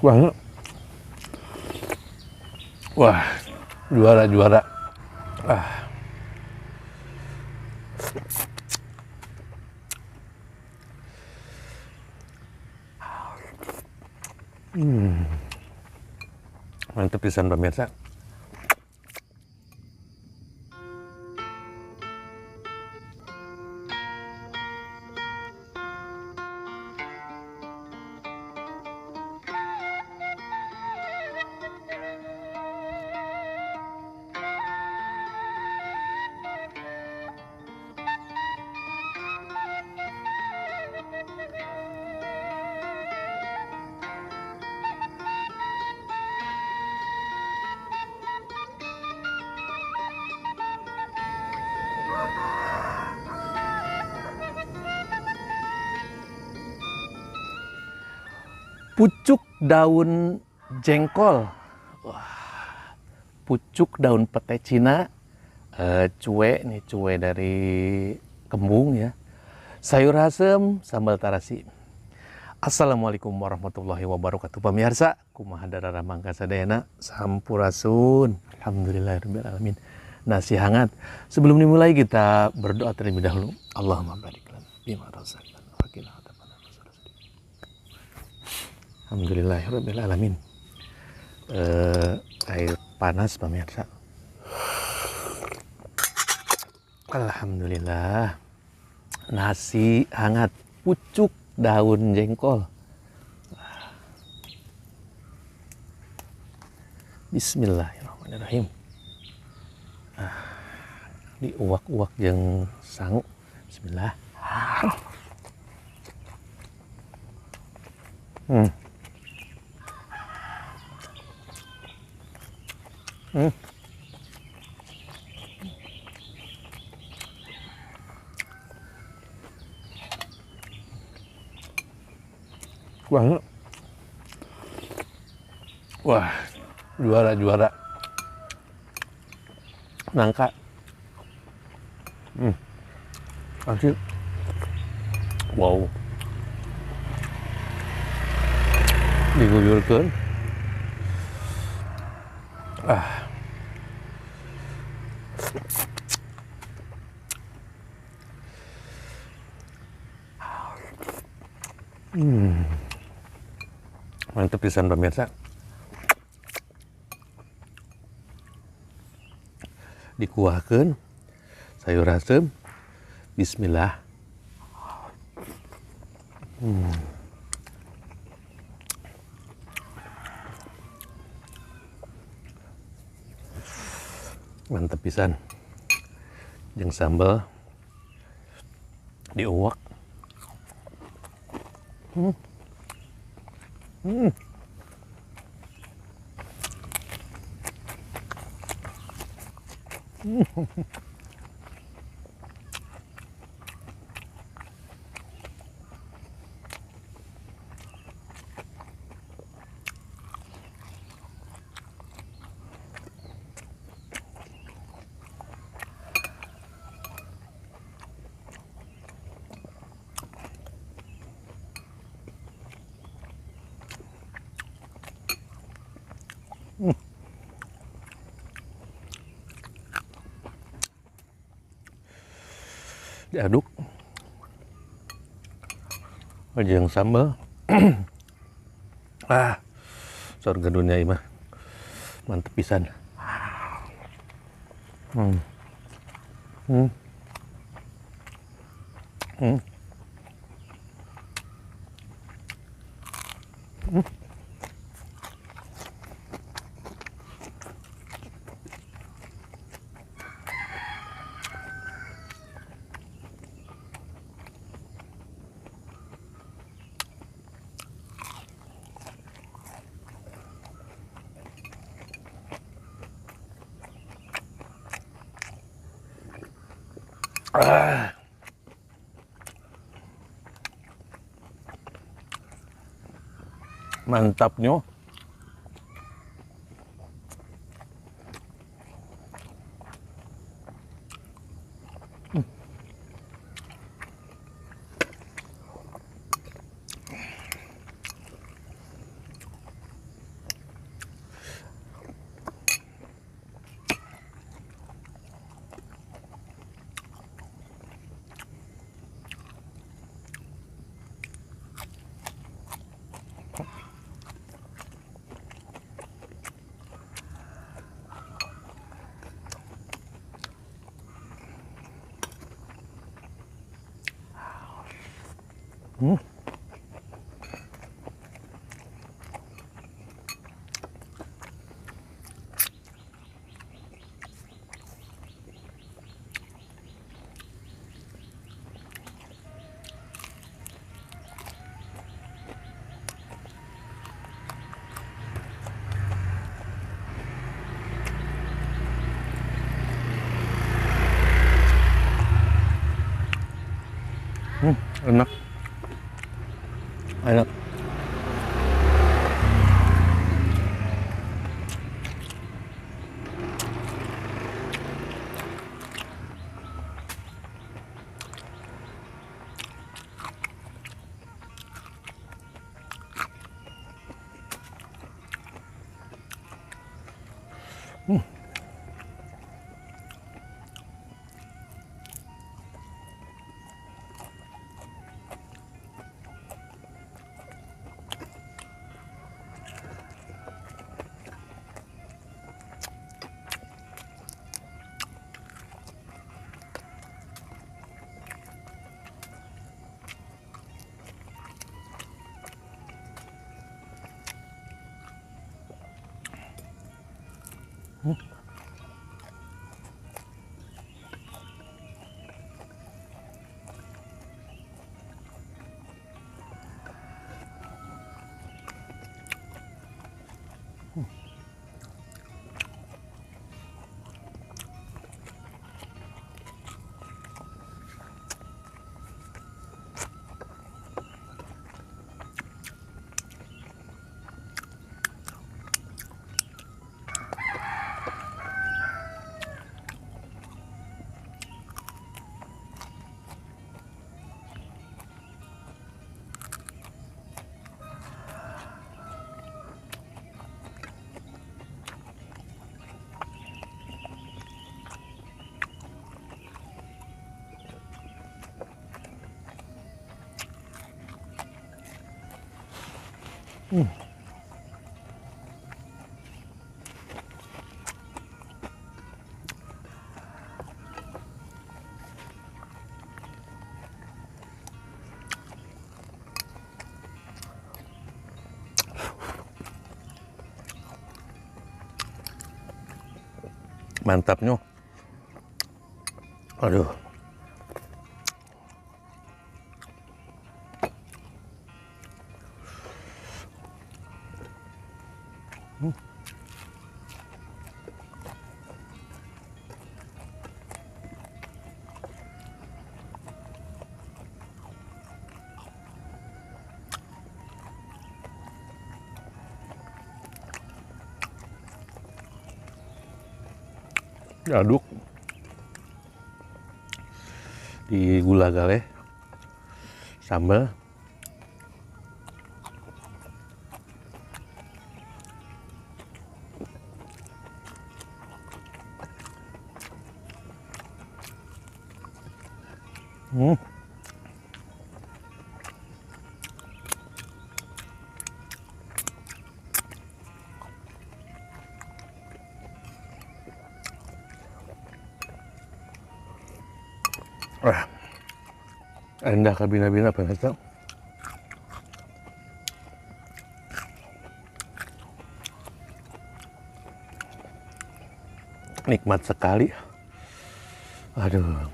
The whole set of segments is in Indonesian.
banget. Wah, juara. Ah. Mantep pisan pemirsa. Pucuk daun jengkol. Wah, pucuk daun pete Cina, cuek dari kembung ya. Sayur asem, sambal tarasi. Assalamualaikum warahmatullahi wabarakatuh. Pemirsa, kumaha dararah mangka sadayana, sampurasun. Alhamdulillahirabbil alamin. Nasi hangat. Sebelum dimulai kita berdoa terlebih dahulu. Allahumma barik lana bima razaqtana wa qina adzabannar. Alhamdulillahirabbil alamin. Air panas pemirsa. Alhamdulillah. Nasi hangat pucuk daun jengkol. Bismillahirrahmanirrahim. Diuak-uak jeung sangu. Bismillah. Banget. Wah, juara. Nangka. Asli. Wow. Diguyurkeun. Mantep pisan pemirsa. Dikuahkeun sayur asem. Bismillah. Mantep pisan. Jeung sambal diuwak. Diaduk jeung sambal. Surga dunia ieu mah mantep pisan. Mantapnya. Hmm. Enak, enak. Mantapnya. Aduh. Diaduk di gula gale, sambal, endah kabina-bina pengen. Nikmat sekali. Aduh.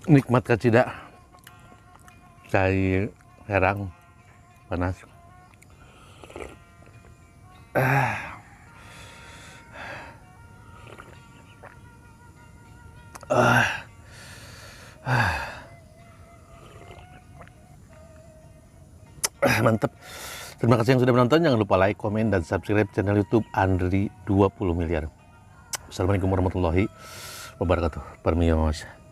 Nikmat kan tidak? Cair herang panas. Mantap. Terima kasih yang sudah menonton. Jangan lupa like, komen, dan subscribe channel YouTube Andri 20 miliar. Assalamualaikum warahmatullahi wabarakatuh. Permios.